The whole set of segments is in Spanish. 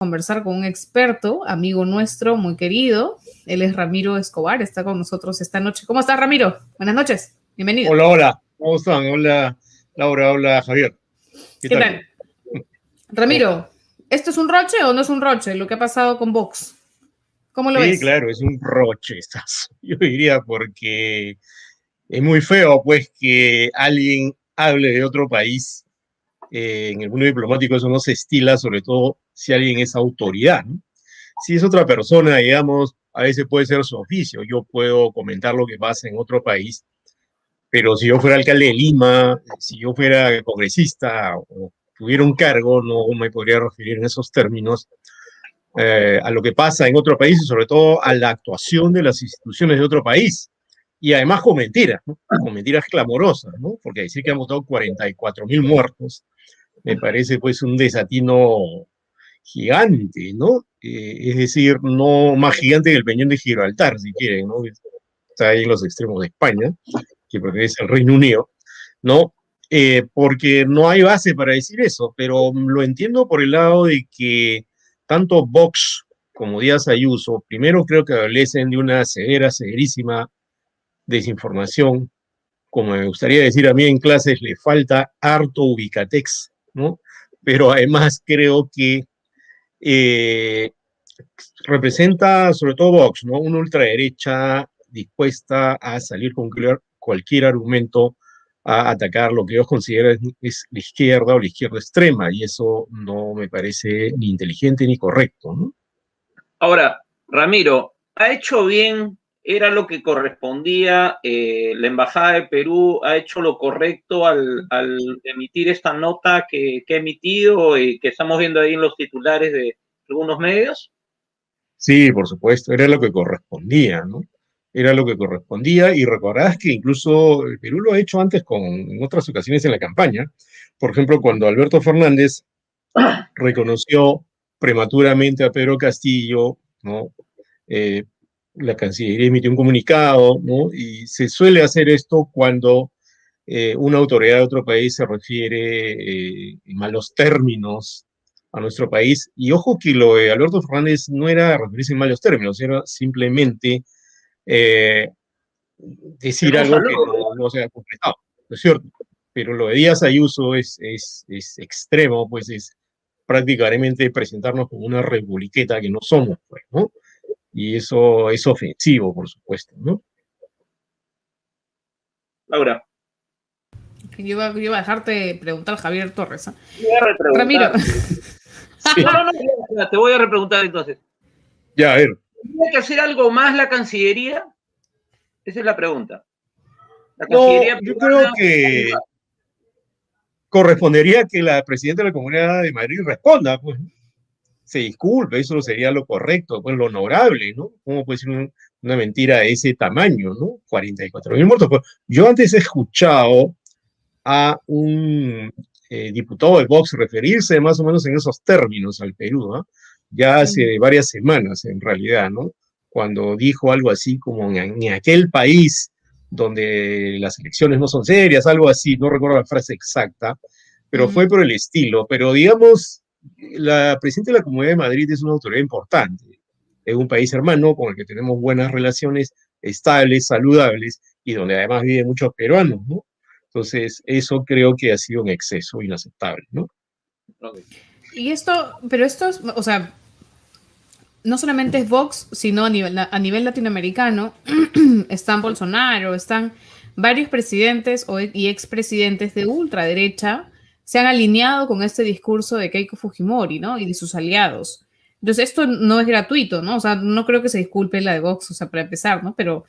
Conversar con un experto, amigo nuestro, muy querido. Él es Ramiro Escobar, está con nosotros esta noche. ¿Cómo estás, Ramiro? Buenas noches, bienvenido. Hola, hola, ¿cómo están? Hola, Laura, hola, Javier. ¿Qué tal? Ramiro, ¿esto es un roche o no es un roche, lo que ha pasado con Vox? ¿Cómo lo ves? Sí, claro, es un rochezazo, yo diría, porque es muy feo, pues, que alguien hable de otro país. En el mundo diplomático eso no se estila, sobre todo si alguien es autoridad, ¿no? Si es otra persona, digamos, a veces puede ser su oficio. Yo puedo comentar lo que pasa en otro país, pero si yo fuera alcalde de Lima, si yo fuera congresista o tuviera un cargo, no me podría referir en esos términos a lo que pasa en otro país y sobre todo a la actuación de las instituciones de otro país. Y además con mentiras, ¿no? Con mentiras clamorosas, ¿no? Porque decir que han votado 44.000 muertos me parece pues un desatino gigante, ¿no? Es decir, no más gigante que el Peñón de Gibraltar, si quieren, ¿no? Está ahí en los extremos de España, que pertenece al Reino Unido, ¿no? Porque no hay base para decir eso, pero lo entiendo por el lado de que tanto Vox como Díaz Ayuso, primero creo que adolecen de una severísima desinformación. Como me gustaría decir a mí en clases, le falta harto ubicatex, ¿no? Pero además creo que eh, representa, sobre todo Vox, ¿no? Una ultraderecha dispuesta a salir con cualquier argumento a atacar lo que ellos consideran es la izquierda o la izquierda extrema, y eso no me parece ni inteligente ni correcto, ¿no? Ahora, Ramiro, ¿ha hecho bien? ¿Era lo que correspondía? ¿La Embajada de Perú ha hecho lo correcto al emitir esta nota que ha emitido y que estamos viendo ahí en los titulares de algunos medios? Sí, por supuesto, era lo que correspondía, ¿no? Era lo que correspondía, y recordarás que incluso el Perú lo ha hecho antes en otras ocasiones en la campaña. Por ejemplo, cuando Alberto Fernández reconoció prematuramente a Pedro Castillo, ¿no? Eh, la Cancillería emitió un comunicado, ¿no? Y se suele hacer esto cuando una autoridad de otro país se refiere en malos términos a nuestro país. Y ojo que lo de Alberto Fernández no era referirse en malos términos, era simplemente eh, decir algo que no se ha completado, ¿no es cierto? Pero lo de Díaz Ayuso es extremo, pues es prácticamente presentarnos como una republiqueta que no somos, pues, ¿no? Y eso es ofensivo, por supuesto, ¿no? Laura. Yo iba a dejarte preguntar a Javier Torres, ¿eh? Ramiro. Sí. No, te voy a repreguntar entonces. Ya, a ver. ¿Tiene que hacer algo más la Cancillería? Esa es la pregunta. La Cancillería yo creo que correspondería que la presidenta de la Comunidad de Madrid responda, pues, se disculpe, eso sería lo correcto, pues lo honorable, ¿no? ¿Cómo puede ser una mentira de ese tamaño, ¿no? 44.000 muertos. Pues, yo antes he escuchado a un diputado de Vox referirse más o menos en esos términos al Perú, ¿no? Ya hace varias semanas, en realidad, ¿no? Cuando dijo algo así como en aquel país donde las elecciones no son serias, algo así, no recuerdo la frase exacta, pero fue por el estilo. Pero digamos, la presidenta de la Comunidad de Madrid es una autoridad importante, es un país hermano con el que tenemos buenas relaciones estables, saludables, y donde además viven muchos peruanos, ¿no? Entonces, eso creo que ha sido un exceso inaceptable, ¿no? Y pero esto es, o sea, no solamente es Vox, sino a nivel latinoamericano, están Bolsonaro, están varios presidentes y expresidentes de ultraderecha, se han alineado con este discurso de Keiko Fujimori, ¿no? Y de sus aliados. Entonces, esto no es gratuito, ¿no? O sea, no creo que se disculpe la de Vox, o sea, para empezar, ¿no? Pero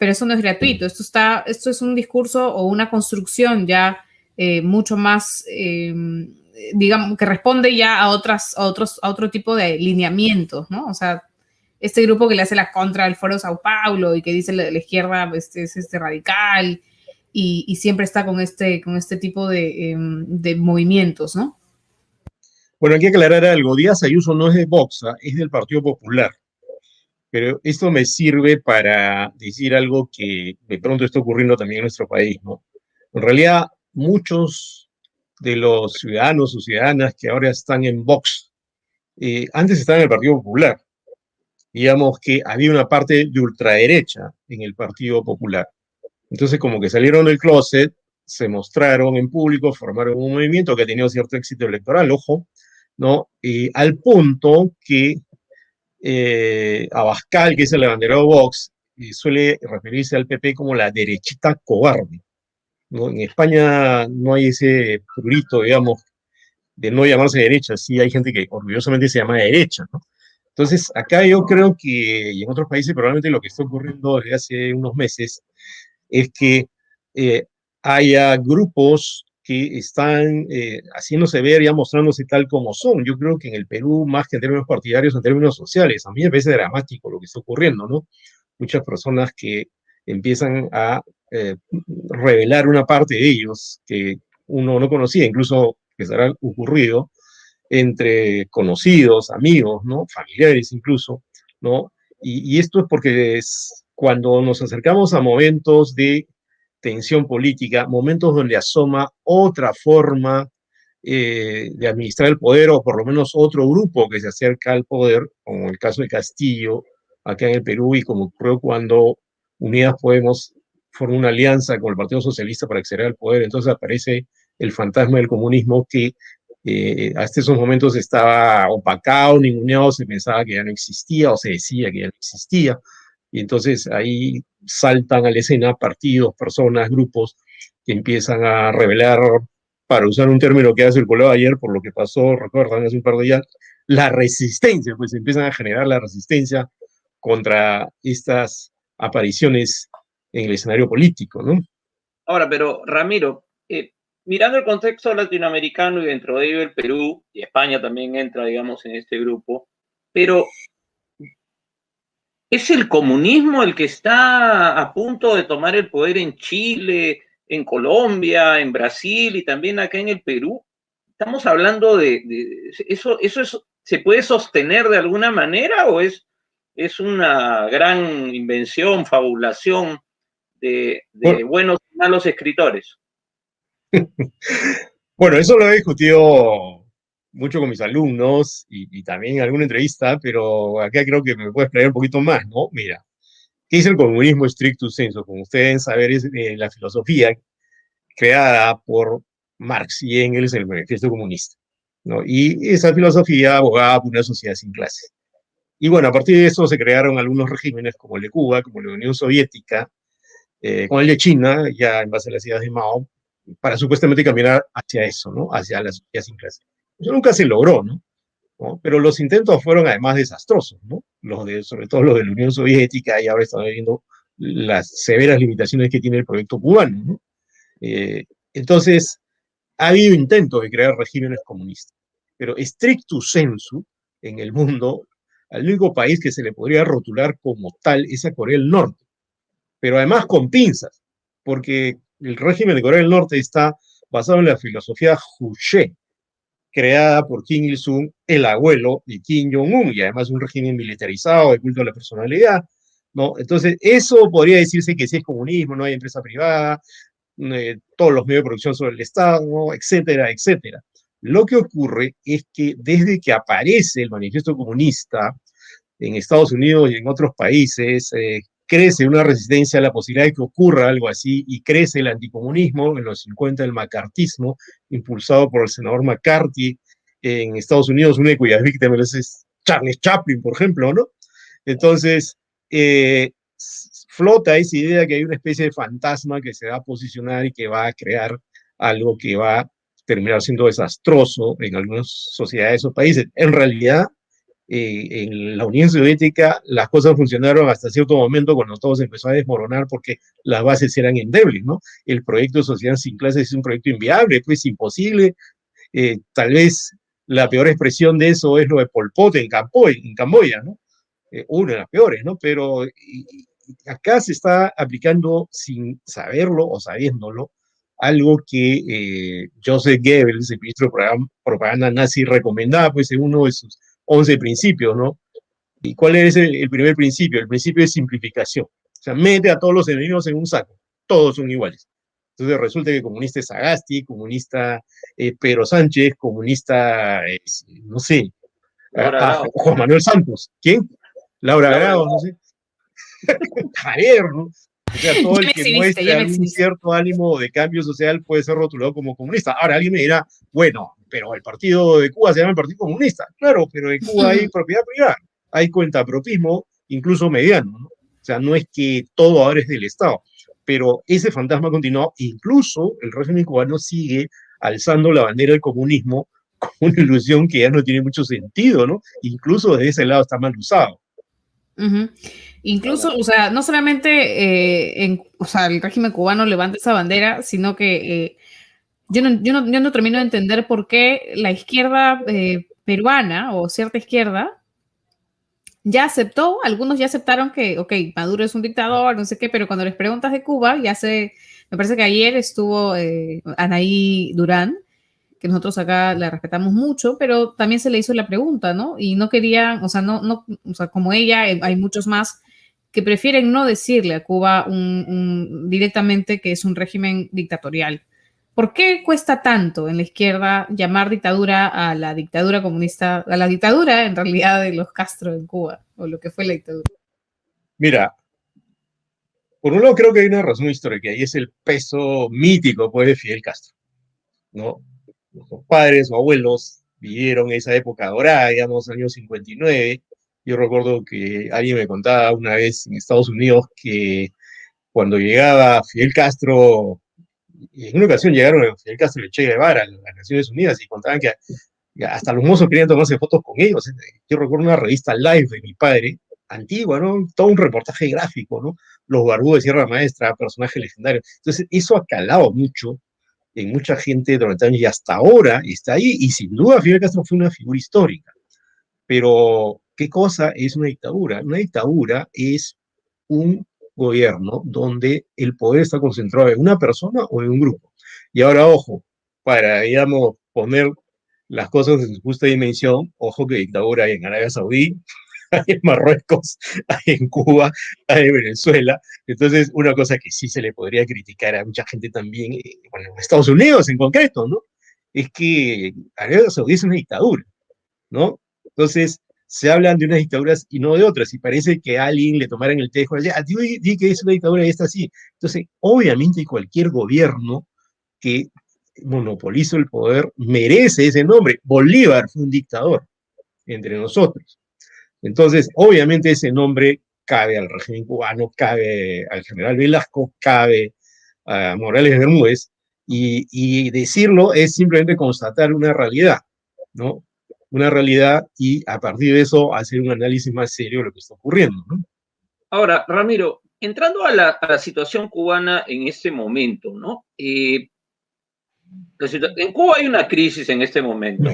eso no es gratuito. Esto es un discurso o una construcción ya mucho más, digamos, que responde ya a otro tipo de lineamientos, ¿no? O sea, este grupo que le hace la contra al Foro Sao Paulo y que dice la izquierda es radical y siempre está con este tipo de movimientos, ¿no? Bueno, hay que aclarar algo. Díaz Ayuso no es de Vox, es del Partido Popular. Pero esto me sirve para decir algo que de pronto está ocurriendo también en nuestro país, ¿no? En realidad, muchos de los ciudadanos o ciudadanas que ahora están en Vox antes estaba en el Partido Popular. Digamos que había una parte de ultraderecha en el Partido Popular. Entonces, como que salieron del closet, se mostraron en público, formaron un movimiento que ha tenido cierto éxito electoral, ojo, ¿no? Al punto que Abascal, que es el abanderado de Vox, suele referirse al PP como la derechita cobarde, ¿no? En España no hay ese prurito, digamos, de no llamarse derecha, sí hay gente que orgullosamente se llama derecha, ¿no? Entonces, acá yo creo que, y en otros países probablemente lo que está ocurriendo desde hace unos meses, es que haya grupos que están haciéndose ver, ya mostrándose tal como son. Yo creo que en el Perú, más que en términos partidarios, en términos sociales, a mí me parece dramático lo que está ocurriendo, ¿no? Muchas personas que empiezan a revelar una parte de ellos que uno no conocía, incluso que se habrá ocurrido entre conocidos, amigos, ¿no? Familiares incluso, ¿no? Y esto es porque cuando nos acercamos a momentos de tensión política, momentos donde asoma otra forma de administrar el poder, o por lo menos otro grupo que se acerca al poder, como el caso de Castillo, acá en el Perú, y como ocurrió cuando Unidas Podemos formó una alianza con el Partido Socialista para acceder al poder, entonces aparece el fantasma del comunismo que hasta esos momentos estaba opacado, ninguneado, se pensaba que ya no existía o se decía que ya no existía, y entonces ahí saltan a la escena partidos, personas, grupos que empiezan a revelar, para usar un término que ha circulado ayer por lo que pasó, recuerdan, hace un par de días, la resistencia, pues empiezan a generar la resistencia contra estas apariciones en el escenario político, ¿no? Ahora, pero Ramiro, mirando el contexto latinoamericano y dentro de ello el Perú, y España también entra, digamos, en este grupo, pero ¿es el comunismo el que está a punto de tomar el poder en Chile, en Colombia, en Brasil y también acá en el Perú? Estamos hablando ¿se puede sostener de alguna manera o es una gran invención, fabulación de Bueno, buenos y malos escritores? bueno, eso lo he discutido mucho con mis alumnos y también en alguna entrevista, pero acá creo que me puedes explicar un poquito más, ¿no? Mira, ¿qué es el comunismo stricto sensu? Como ustedes deben saber, es la filosofía creada por Marx y Engels en el Manifiesto Comunista, ¿no? Y esa filosofía abogaba por una sociedad sin clase. Y bueno, a partir de eso se crearon algunos regímenes como el de Cuba, como la Unión Soviética, con el de China, ya en base a las ideas de Mao, para supuestamente caminar hacia eso, ¿no? Hacia la sociedad sin clase. Eso nunca se logró, ¿no? ¿No? Pero los intentos fueron además desastrosos, ¿no? Sobre todo los de la Unión Soviética, y ahora estamos viendo las severas limitaciones que tiene el proyecto cubano, ¿no? Entonces, ha habido intentos de crear regímenes comunistas, pero stricto sensu, en el mundo, al único país que se le podría rotular como tal es a Corea del Norte, pero además con pinzas, porque el régimen de Corea del Norte está basado en la filosofía Juche, creada por Kim Il-sung, el abuelo de Kim Jong-un, y además un régimen militarizado de culto a la personalidad, ¿no? Entonces, eso podría decirse que sí es comunismo, no hay empresa privada, todos los medios de producción sobre el Estado, etcétera, etcétera. Lo que ocurre es que desde que aparece el manifiesto comunista en Estados Unidos y en otros países, crece una resistencia a la posibilidad de que ocurra algo así, y crece el anticomunismo, en los 50 el macartismo, impulsado por el senador McCarthy en Estados Unidos, una de cuyas víctimas es Charles Chaplin, por ejemplo, ¿no? Entonces, flota esa idea que hay una especie de fantasma que se va a posicionar y que va a crear algo que va a terminar siendo desastroso en algunas sociedades o países. En realidad, en la Unión Soviética las cosas funcionaron hasta cierto momento, cuando todo se empezó a desmoronar porque las bases eran endebles, ¿no? El proyecto de sociedad sin clases es un proyecto inviable, pues imposible. Tal vez la peor expresión de eso es lo de Pol Pot en Camboya, ¿no? Una de las peores, ¿no? Pero acá se está aplicando sin saberlo o sabiéndolo algo que Joseph Goebbels, el ministro de propaganda nazi, recomendaba, pues, en uno de sus 11 principios, ¿no? ¿Y cuál es el primer principio? El principio de simplificación. O sea, mete a todos los enemigos en un saco. Todos son iguales. Entonces resulta que comunista es Sagasti, comunista Pedro Sánchez, comunista, no sé, Laura Grau. Juan Manuel Santos. ¿Quién? Laura Laura Grau, Grau. no sé. Javier, ¿no? O sea, todo el que muestre ya me algún exhibiste. cierto ánimo de cambio social puede ser rotulado como comunista. Ahora alguien me dirá, bueno, pero el partido de Cuba se llama el Partido Comunista. Claro, pero en Cuba hay propiedad privada, hay cuentapropismo, incluso mediano, ¿no? O sea, no es que todo ahora es del Estado, pero ese fantasma continuó, incluso el régimen cubano sigue alzando la bandera del comunismo con una ilusión que ya no tiene mucho sentido, ¿no? Incluso desde ese lado está mal usado. Uh-huh. Incluso, o sea, no solamente o sea, el régimen cubano levanta esa bandera, sino que yo no termino de entender por qué la izquierda peruana o cierta izquierda ya aceptó, algunos ya aceptaron que, ok, Maduro es un dictador, no sé qué, pero cuando les preguntas de Cuba, me parece que ayer estuvo Anaí Durán, que nosotros acá la respetamos mucho, pero también se le hizo la pregunta, ¿no? Y no querían, o sea, o sea, como ella, hay muchos más que prefieren no decirle a Cuba directamente que es un régimen dictatorial. ¿Por qué cuesta tanto en la izquierda llamar dictadura a la dictadura comunista, a la dictadura en realidad de los Castro en Cuba, o lo que fue la dictadura? Mira, por un lado creo que hay una razón histórica y es el peso mítico pues, de Fidel Castro, ¿no? Nuestros padres o abuelos vivieron esa época dorada, digamos, años 59. Yo recuerdo que alguien me contaba una vez en Estados Unidos que cuando llegaba Fidel Castro, y en una ocasión llegaron Fidel Castro y el Che Guevara a las Naciones Unidas y contaban que hasta los mozos querían tomarse fotos con ellos. Yo recuerdo una revista Live de mi padre, antigua, ¿no? Todo un reportaje gráfico, ¿no? Los barbudos de Sierra Maestra, personajes legendarios. Entonces, eso ha calado mucho en mucha gente durante años y hasta ahora está ahí. Y sin duda, Fidel Castro fue una figura histórica. Pero, ¿qué cosa es una dictadura? Una dictadura es un gobierno donde el poder está concentrado en una persona o en un grupo. Y ahora, ojo, para, digamos, poner las cosas en su justa dimensión, ojo que dictadura hay en Arabia Saudí, hay en Marruecos, hay en Cuba, hay en Venezuela. Entonces, una cosa que sí se le podría criticar a mucha gente también, bueno, en Estados Unidos en concreto, ¿no? Es que Arabia Saudí es una dictadura, ¿no? Entonces, se hablan de unas dictaduras y no de otras, y parece que a alguien le tomaran el tejo, di que es una dictadura y esta sí. Entonces, obviamente cualquier gobierno que monopoliza el poder merece ese nombre. Bolívar fue un dictador entre nosotros. Entonces, obviamente ese nombre cabe al régimen cubano, cabe al general Velasco, cabe a Morales Bermúdez, y decirlo es simplemente constatar una realidad, ¿no? Una realidad y a partir de eso hacer un análisis más serio de lo que está ocurriendo, ¿no? Ahora, Ramiro, entrando a la situación cubana en este momento, ¿no? En Cuba hay una crisis en este momento,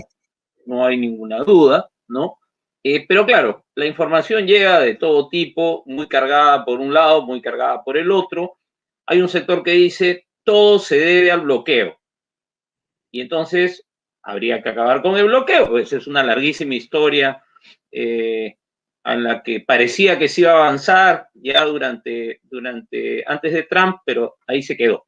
no hay ninguna duda, ¿no? Pero claro, la información llega de todo tipo, muy cargada por un lado, muy cargada por el otro. Hay un sector que dice, todo se debe al bloqueo. Y entonces habría que acabar con el bloqueo, pues es una larguísima historia en la que parecía que se iba a avanzar ya antes de Trump, pero ahí se quedó,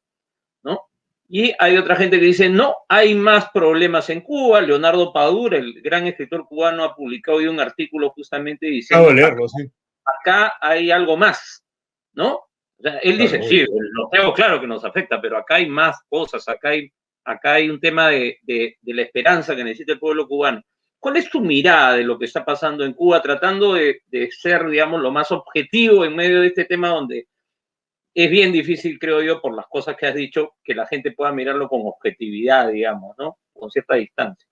¿no? Y hay otra gente que dice, no, hay más problemas en Cuba. Leonardo Padura, el gran escritor cubano, ha publicado hoy un artículo justamente Acabo de diciendo, leerlo, sí. acá hay algo más, ¿no? O sea, él Claro, dice, sí, el bloqueo claro que nos afecta, pero acá hay más cosas, acá hay un tema de la esperanza que necesita el pueblo cubano. ¿Cuál es tu mirada de lo que está pasando en Cuba, tratando de ser, digamos, lo más objetivo en medio de este tema donde es bien difícil, creo yo, por las cosas que has dicho, que la gente pueda mirarlo con objetividad, digamos, ¿no? Con cierta distancia.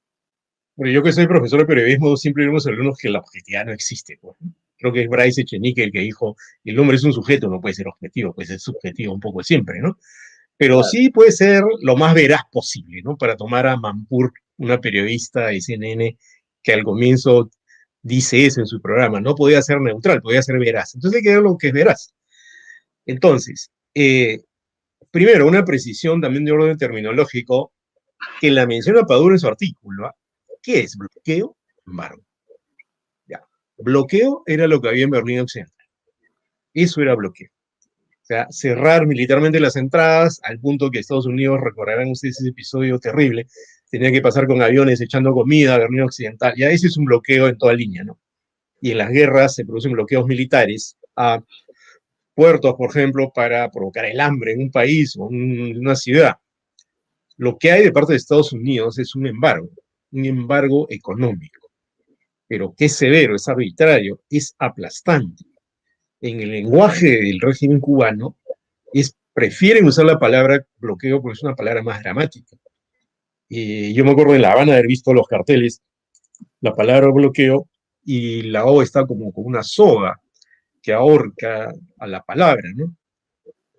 Bueno, yo que soy profesor de periodismo, siempre digo a los alumnos que la objetividad no existe, pues. Creo que es Bryce Echenique el que dijo, el hombre es un sujeto, no puede ser objetivo, puede ser subjetivo un poco siempre, ¿no? Pero Claro. sí puede ser lo más veraz posible, ¿no? Para tomar a Mampur, una periodista de CNN, que al comienzo dice eso en su programa, no podía ser neutral, podía ser veraz. Entonces hay que ver lo que es veraz. Entonces, primero, una precisión también de orden terminológico, que la menciona Padura en su artículo, ¿eh? ¿Qué es bloqueo? Embargo. Ya. Bloqueo era lo que había en Berlín Occidental. Eso era bloqueo. O sea, cerrar militarmente las entradas al punto que Estados Unidos, recordarán ustedes ese episodio terrible, tenía que pasar con aviones echando comida a Berlín Occidental. Ya ese es un bloqueo en toda línea, ¿no? Y en las guerras se producen bloqueos militares a puertos, por ejemplo, para provocar el hambre en un país o en una ciudad. Lo que hay de parte de Estados Unidos es un embargo económico, pero que es severo, es arbitrario, es aplastante. En el lenguaje del régimen cubano, prefieren usar la palabra bloqueo porque es una palabra más dramática. Yo me acuerdo en La Habana haber visto los carteles, la palabra bloqueo, y la O está como con una soga que ahorca a la palabra, ¿no?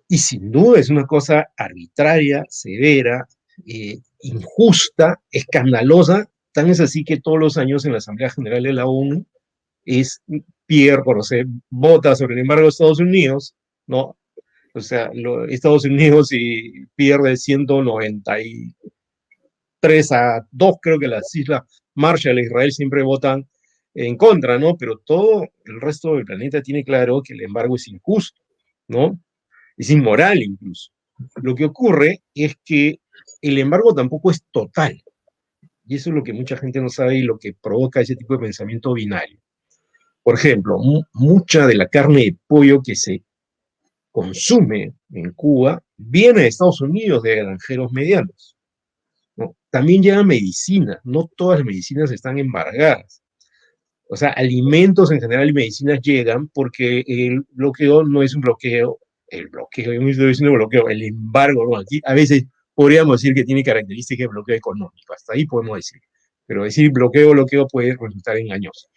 Y sin duda es una cosa arbitraria, severa, injusta, escandalosa, tan es así que todos los años en la Asamblea General de la ONU Pierre, cuando se vota sobre el embargo de Estados Unidos, ¿no? O sea, Estados Unidos y pierde 193-2, creo que las Islas Marshall e Israel siempre votan en contra, ¿no? Pero todo el resto del planeta tiene claro que el embargo es injusto, ¿no? Es inmoral incluso. Lo que ocurre es que el embargo tampoco es total. Y eso es lo que mucha gente no sabe y lo que provoca ese tipo de pensamiento binario. Por ejemplo, mucha de la carne de pollo que se consume en Cuba viene de Estados Unidos, de granjeros medianos, ¿no? También llega medicina, no todas las medicinas están embargadas. O sea, alimentos en general y medicinas llegan porque el bloqueo no es un bloqueo, yo no estoy diciendo bloqueo, el embargo, ¿no? Aquí a veces podríamos decir que tiene características de bloqueo económico, hasta ahí podemos decir, pero decir bloqueo puede resultar engañoso.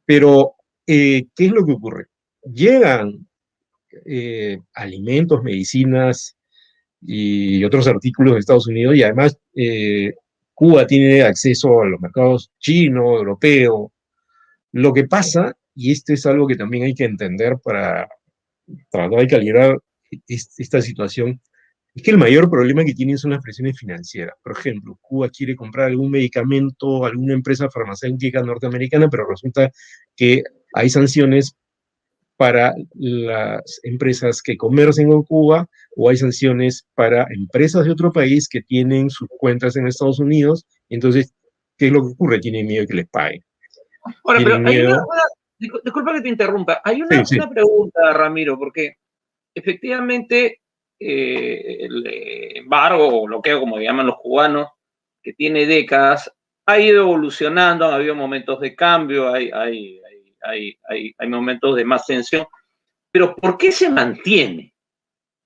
Pero, ¿qué es lo que ocurre? Llegan alimentos, medicinas y otros artículos de Estados Unidos y además Cuba tiene acceso a los mercados chino, europeo. Lo que pasa, y esto es algo que también hay que entender para tratar de calibrar esta situación, es que el mayor problema que tienen son las presiones financieras. Por ejemplo, Cuba quiere comprar algún medicamento, alguna empresa farmacéutica norteamericana, pero resulta que hay sanciones para las empresas que comercian con Cuba, o hay sanciones para empresas de otro país que tienen sus cuentas en Estados Unidos. Entonces, ¿qué es lo que ocurre? Tienen miedo de que les paguen. Ahora, pero Tienen hay miedo. disculpa que te interrumpa, hay Sí. una pregunta, Ramiro, porque efectivamente el embargo o bloqueo, como llaman los cubanos, que tiene décadas, ha ido evolucionando, han habido momentos de cambio, hay momentos de más tensión, pero ¿por qué se mantiene?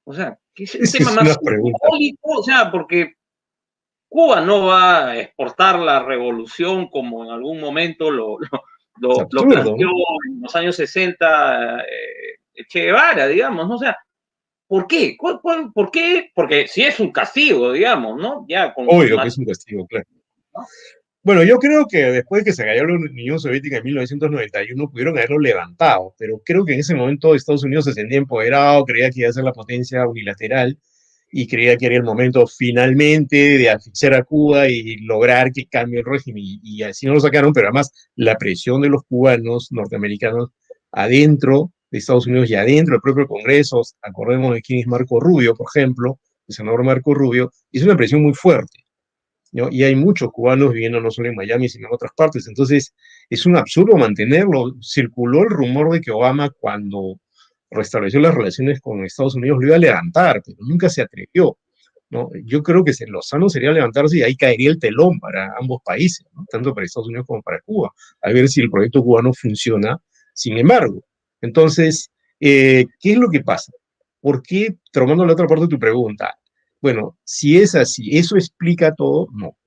O sea, ¿qué es el Esa tema es más una pregunta. simbólico? O sea, porque Cuba no va a exportar la revolución como en algún momento lo Absurdo, planteó ¿no? en los años 60 Che Guevara, digamos, ¿no? O sea, ¿por qué? ¿Por qué? Porque si es un castigo, digamos, ¿no? Ya con Obvio que es un castigo, claro. ¿no? Bueno, yo creo que después de que se cayó la Unión Soviética en 1991 pudieron haberlo levantado, pero creo que en ese momento Estados Unidos se sentía empoderado, creía que iba a ser la potencia unilateral y creía que era el momento finalmente de asfixiar a Cuba y lograr que cambie el régimen. Y así no lo sacaron, pero además la presión de los cubanos norteamericanos adentro de Estados Unidos y adentro del propio Congreso, acordemos de quién es Marco Rubio, por ejemplo, el senador Marco Rubio, es una presión muy fuerte, ¿no? Y hay muchos cubanos viviendo no solo en Miami, sino en otras partes. Entonces, es un absurdo mantenerlo. Circuló el rumor de que Obama, cuando restableció las relaciones con Estados Unidos, lo iba a levantar, pero nunca se atrevió, ¿no? Yo creo que lo sano sería levantarse y ahí caería el telón para ambos países, ¿no? Tanto para Estados Unidos como para Cuba, a ver si el proyecto cubano funciona. Sin embargo, entonces, ¿qué es lo que pasa? ¿Por qué, tomando la otra parte de tu pregunta? Bueno, si es así, ¿eso explica todo? No.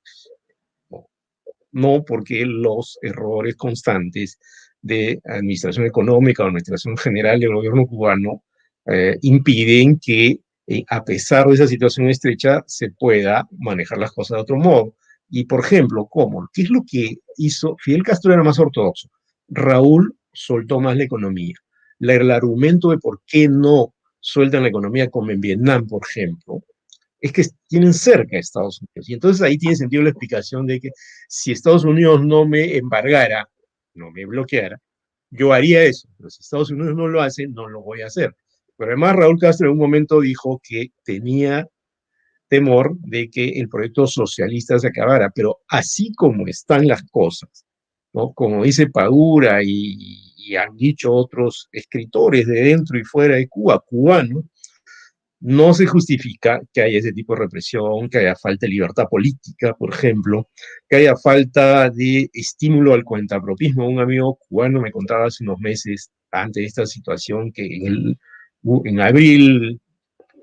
No, porque los errores constantes de administración económica o administración general del gobierno cubano impiden que, a pesar de esa situación estrecha, se pueda manejar las cosas de otro modo. Y, por ejemplo, ¿cómo? ¿Qué es lo que hizo? Fidel Castro era más ortodoxo. Raúl soltó más la economía. El argumento de por qué no sueltan la economía como en Vietnam, por ejemplo, es que tienen cerca a Estados Unidos. Y entonces ahí tiene sentido la explicación de que si Estados Unidos no me embargara, no me bloqueara, yo haría eso. Pero si Estados Unidos no lo hace, no lo voy a hacer. Pero además Raúl Castro en un momento dijo que tenía temor de que el proyecto socialista se acabara, pero así como están las cosas, ¿no? Como dice Padura y han dicho otros escritores de dentro y fuera de Cuba, cubanos, no se justifica que haya ese tipo de represión, que haya falta de libertad política, por ejemplo, que haya falta de estímulo al cuentapropismo. Un amigo cubano me contaba hace unos meses, antes de esta situación, que en abril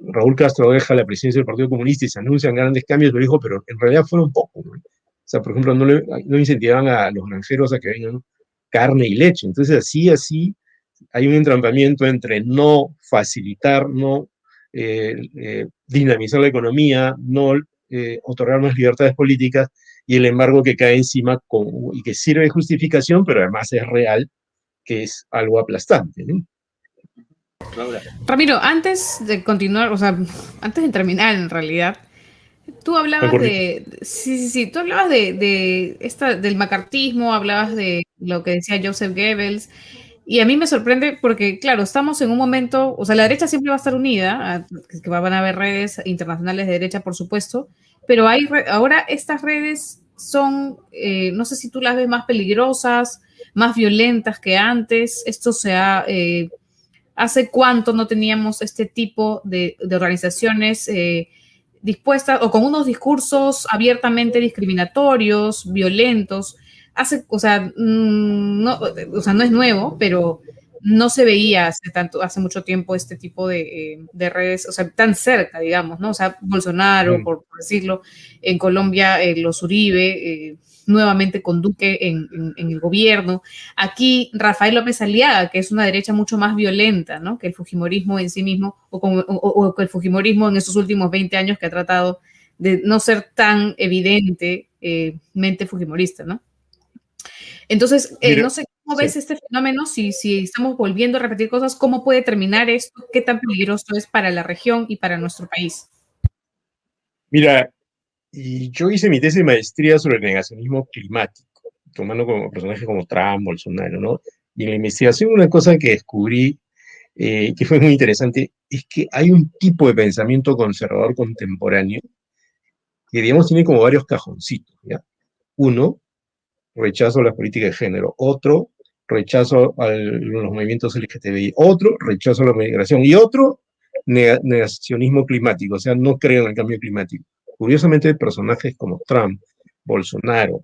Raúl Castro deja la presidencia del Partido Comunista y se anuncian grandes cambios, pero dijo, pero en realidad fueron pocos, ¿no? O sea, por ejemplo, no incentivaban a los granjeros a que vengan carne y leche. Entonces, así hay un entrampamiento entre no facilitar, no dinamizar la economía, no otorgar más libertades políticas y el embargo que cae encima y que sirve de justificación, pero además es real, que es algo aplastante, ¿no? Ramiro, antes de continuar, o sea, antes de terminar en realidad, tú hablabas sí, tú hablabas del macartismo, hablabas de lo que decía Joseph Goebbels, y a mí me sorprende porque, claro, estamos en un momento, o sea, la derecha siempre va a estar unida, que van a haber redes internacionales de derecha, por supuesto, pero ahora estas redes son, no sé si tú las ves más peligrosas, más violentas que antes, esto se ha... ¿Hace cuánto no teníamos este tipo de organizaciones dispuestas o con unos discursos abiertamente discriminatorios, violentos? No es nuevo, pero no se veía hace mucho tiempo este tipo de redes, o sea, tan cerca, digamos, ¿no? O sea, Bolsonaro, por decirlo, en Colombia, los Uribe, nuevamente con Duque en el gobierno. Aquí Rafael López Aliaga, que es una derecha mucho más violenta, ¿no? Que el fujimorismo en sí mismo, o que el fujimorismo en estos últimos 20 años que ha tratado de no ser tan evidentemente fujimorista, ¿no? Entonces, no sé cómo ves este fenómeno, si estamos volviendo a repetir cosas, ¿cómo puede terminar esto? ¿Qué tan peligroso es para la región y para nuestro país? Mira, y yo hice mi tesis de maestría sobre el negacionismo climático, tomando como personajes como Trump, Bolsonaro, ¿no? Y en la investigación una cosa que descubrí que fue muy interesante es que hay un tipo de pensamiento conservador contemporáneo que, digamos, tiene como varios cajoncitos, ¿ya? Uno, rechazo a las políticas de género. Otro, rechazo a los movimientos LGTBI. Otro, rechazo a la migración. Y otro, negacionismo climático, o sea, no creo en el cambio climático. Curiosamente, personajes como Trump, Bolsonaro,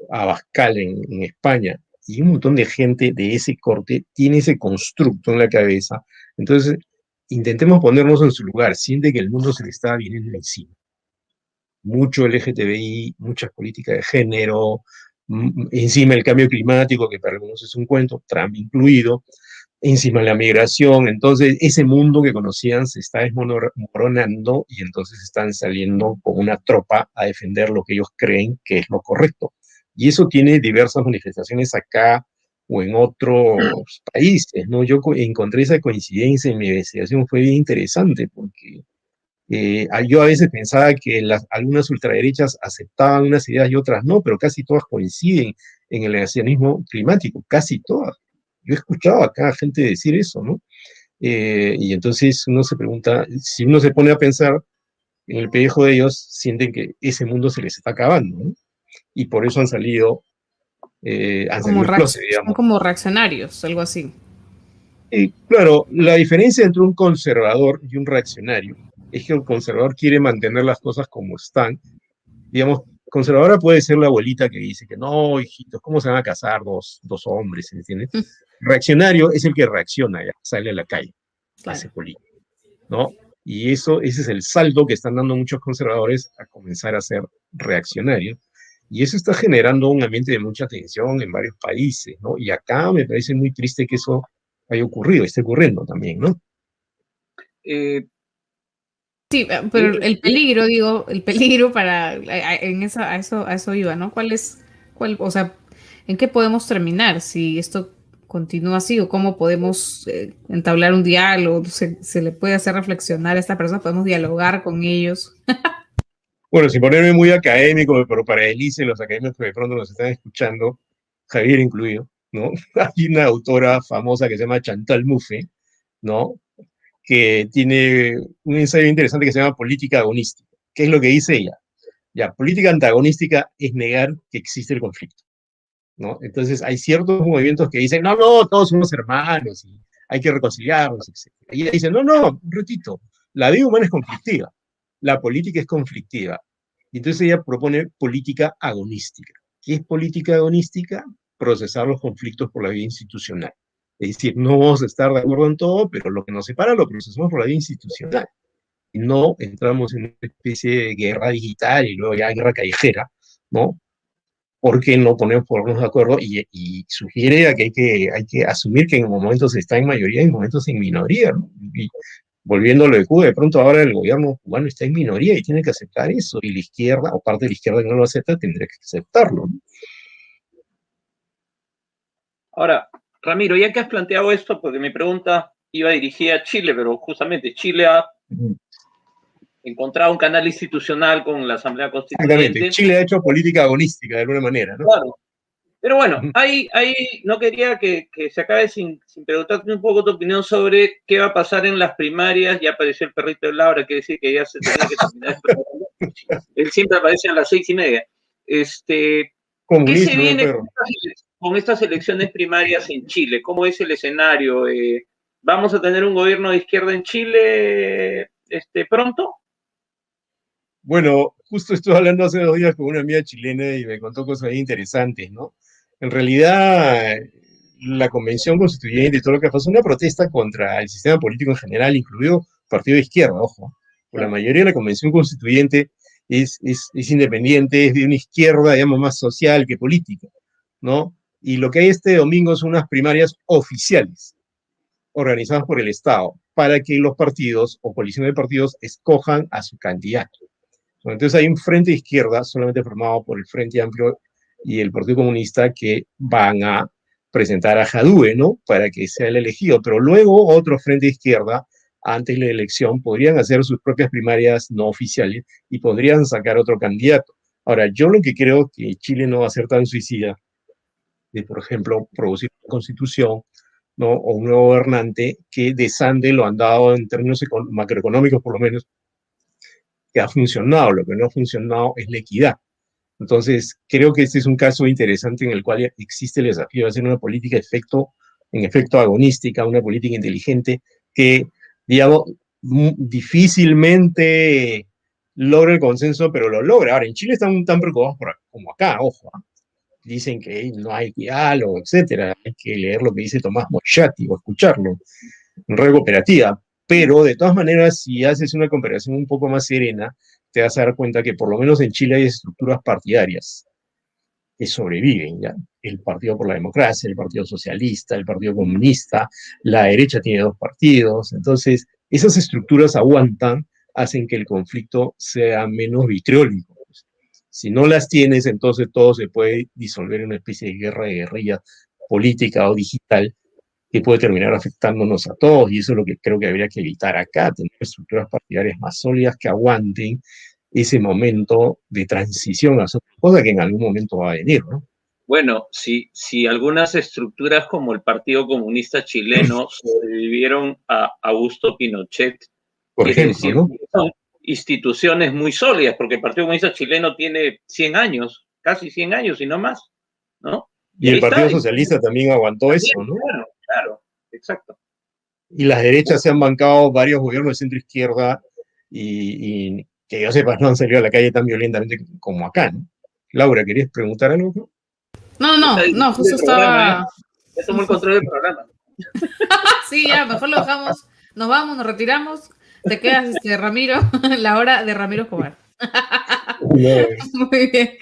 Abascal en España y un montón de gente de ese corte tiene ese constructo en la cabeza. Entonces, intentemos ponernos en su lugar. Siente que el mundo se le está viniendo encima. Mucho LGTBI, muchas políticas de género, encima el cambio climático, que para algunos es un cuento, Trump incluido, encima la migración. Entonces, ese mundo que conocían se está desmoronando y entonces están saliendo con una tropa a defender lo que ellos creen que es lo correcto. Y eso tiene diversas manifestaciones acá o en otros países, ¿no? Yo encontré esa coincidencia en mi investigación, fue bien interesante porque yo a veces pensaba que algunas ultraderechas aceptaban unas ideas y otras no, pero casi todas coinciden en el negacionismo climático, casi todas. Yo he escuchado acá a gente decir eso, ¿no? Y entonces uno se pregunta, si uno se pone a pensar en el pellejo de ellos, sienten que ese mundo se les está acabando, ¿no? Y por eso han salido el closet, digamos. Son como reaccionarios, algo así. Claro, la diferencia entre un conservador y un reaccionario es que el conservador quiere mantener las cosas como están. Digamos, conservadora puede ser la abuelita que dice que no, hijitos, ¿cómo se van a casar dos hombres? ¿Entiendes? Reaccionario es el que reacciona, ya, sale a la calle, Claro. hace política, ¿no? Y ese es el salto que están dando muchos conservadores a comenzar a ser reaccionarios. Y eso está generando un ambiente de mucha tensión en varios países, ¿no? Y acá me parece muy triste que eso haya ocurrido, esté ocurriendo también, ¿no? Sí, pero el peligro a eso iba, ¿no? O sea, ¿en qué podemos terminar si esto continúa así o cómo podemos entablar un diálogo? Se le puede hacer reflexionar a esta persona, podemos dialogar con ellos. Bueno, sin ponerme muy académico, pero para Elise y los académicos que de pronto nos están escuchando, Javier incluido, ¿no? Hay una autora famosa que se llama Chantal Mouffe, ¿no? que tiene un ensayo interesante que se llama política agonística. ¿Qué es lo que dice ella? Ya, política antagonística es negar que existe el conflicto, ¿no? Entonces hay ciertos movimientos que dicen, no, no, todos somos hermanos y hay que reconciliarnos, etc. Y ella dice, no, no, un ratito, la vida humana es conflictiva, la política es conflictiva. Y entonces ella propone política agonística. ¿Qué es política agonística? Procesar los conflictos por la vía institucional. Es decir, no vamos a estar de acuerdo en todo, pero lo que nos separa lo procesamos por la vía institucional. Y no entramos en una especie de guerra digital y luego ya guerra callejera, ¿no? Porque no podemos ponernos de acuerdo y sugiere a que hay que asumir que en momentos se está en mayoría y en momentos en minoría, ¿no? Y volviendo a lo de Cuba, de pronto ahora el gobierno cubano está en minoría y tiene que aceptar eso, y la izquierda, o parte de la izquierda que no lo acepta, tendría que aceptarlo, ¿no? Ahora, Ramiro, ya que has planteado esto, porque mi pregunta iba dirigida a Chile, pero justamente Chile ha encontrado un canal institucional con la Asamblea Constituyente. Exactamente, Chile ha hecho política agonística de alguna manera, ¿no? Claro. Pero bueno, ahí no quería que se acabe sin preguntarte un poco tu opinión sobre qué va a pasar en las primarias. Ya apareció el perrito de Laura, quiere decir que ya se tenía que terminar. Él siempre aparece a las 6:30. ¿Qué se viene con estas elecciones primarias en Chile? ¿Cómo es el escenario? ¿Vamos a tener un gobierno de izquierda en Chile pronto? Bueno, justo estuve hablando hace 2 días con una amiga chilena y me contó cosas muy interesantes, ¿no? En realidad, la convención constituyente y todo lo que pasó, una protesta contra el sistema político en general, incluido partido de izquierda, ojo. Por la mayoría de la convención constituyente es independiente, es de una izquierda, digamos, más social que política, ¿no? Y lo que hay este domingo son unas primarias oficiales, organizadas por el Estado, para que los partidos o coaliciones de partidos escojan a su candidato. Entonces hay un frente de izquierda, solamente formado por el Frente Amplio y el Partido Comunista, que van a presentar a Jadue, ¿no? Para que sea el elegido. Pero luego otro frente de izquierda, antes de la elección, podrían hacer sus propias primarias no oficiales y podrían sacar otro candidato. Ahora, yo lo que creo que Chile no va a ser tan suicida de, por ejemplo, producir una constitución, ¿no? O un nuevo gobernante que desande lo han dado en términos macroeconómicos, por lo menos, que ha funcionado. Lo que no ha funcionado es la equidad. Entonces, creo que este es un caso interesante en el cual existe el desafío de hacer una política en efecto agonística, una política inteligente que, digamos, difícilmente logra el consenso, pero lo logra. Ahora, en Chile están tan preocupados como acá, ojo. Dicen que no hay diálogo, etcétera. Hay que leer lo que dice Tomás Moschati o escucharlo en red cooperativa. Pero, de todas maneras, si haces una comparación un poco más serena, te vas a dar cuenta que por lo menos en Chile hay estructuras partidarias que sobreviven, ¿ya? El Partido por la Democracia, el Partido Socialista, el Partido Comunista, la derecha tiene 2 partidos. Entonces, esas estructuras aguantan, hacen que el conflicto sea menos vitriólico. Si no las tienes, entonces todo se puede disolver en una especie de guerra de guerrilla política o digital que puede terminar afectándonos a todos, y eso es lo que creo que habría que evitar acá, tener estructuras partidarias más sólidas que aguanten ese momento de transición a otra cosa que en algún momento va a venir, ¿no? Bueno, si algunas estructuras como el Partido Comunista Chileno sobrevivieron a Augusto Pinochet, por ejemplo, decir, ¿no? Son instituciones muy sólidas, porque el Partido Comunista Chileno tiene 100 años, casi 100 años y no más, ¿no? Y el Partido Socialista también aguantó eso, ¿no? Claro, exacto. Y las derechas se han bancado varios gobiernos de centro-izquierda y que yo sepa no han salido a la calle tan violentamente como acá, ¿no? Laura, ¿querías preguntar algo? No, justo estaba... Ya tomó el control del programa. Sí, ya, mejor lo dejamos. Nos vamos, nos retiramos. Te quedas, Ramiro, la hora de Ramiro Escobar. Muy bien.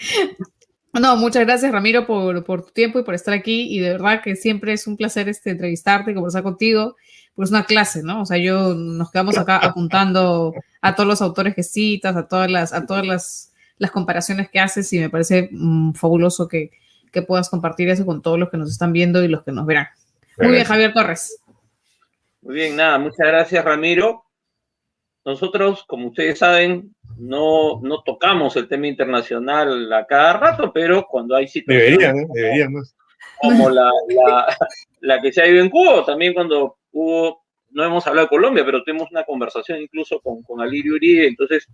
No, muchas gracias, Ramiro, por tu tiempo y por estar aquí. Y de verdad que siempre es un placer entrevistarte, conversar contigo. Pues una clase, ¿no? O sea, nos quedamos acá apuntando a todos los autores que citas, a todas las comparaciones que haces, y me parece fabuloso que puedas compartir eso con todos los que nos están viendo y los que nos verán. Muy bien, Javier Torres. Muy bien, nada, muchas gracias, Ramiro. Nosotros, como ustedes saben, no tocamos el tema internacional a cada rato, pero cuando hay situaciones deberían más. Como la que se ha vivido en Cuba, o también cuando hubo no hemos hablado de Colombia, pero tuvimos una conversación incluso con Alirio Uribe, entonces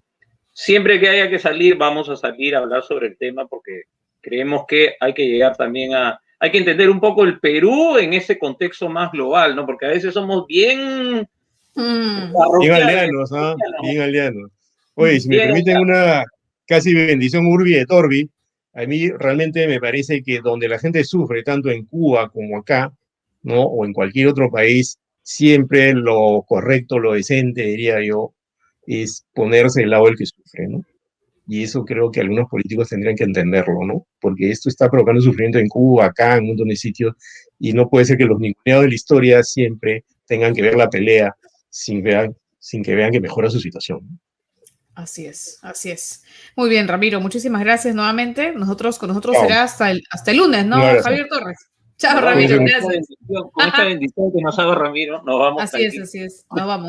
siempre que haya que salir, vamos a salir a hablar sobre el tema porque creemos que hay que llegar también hay que entender un poco el Perú en ese contexto más global, ¿no? Porque a veces somos bien... Bien aldeanos, ¿ah? Bien aldeanos. Oye, si me permiten una casi bendición Urbi et Orbi, a mí realmente me parece que donde la gente sufre, tanto en Cuba como acá, ¿no? O en cualquier otro país, siempre lo correcto, lo decente, diría yo, es ponerse del lado del que sufre, ¿no? Y eso creo que algunos políticos tendrían que entenderlo, ¿no? Porque esto está provocando sufrimiento en Cuba, acá, en un montón de sitios, y no puede ser que los ninguneados de la historia siempre tengan que ver la pelea sin que vean que mejora su situación. Así es, así es. Muy bien, Ramiro, muchísimas gracias nuevamente. Con nosotros será hasta el lunes, ¿no, Javier Torres? Chao, Ramiro, gracias. Con esta bendición que nos ha dado Ramiro, nos vamos. Así es, nos vamos.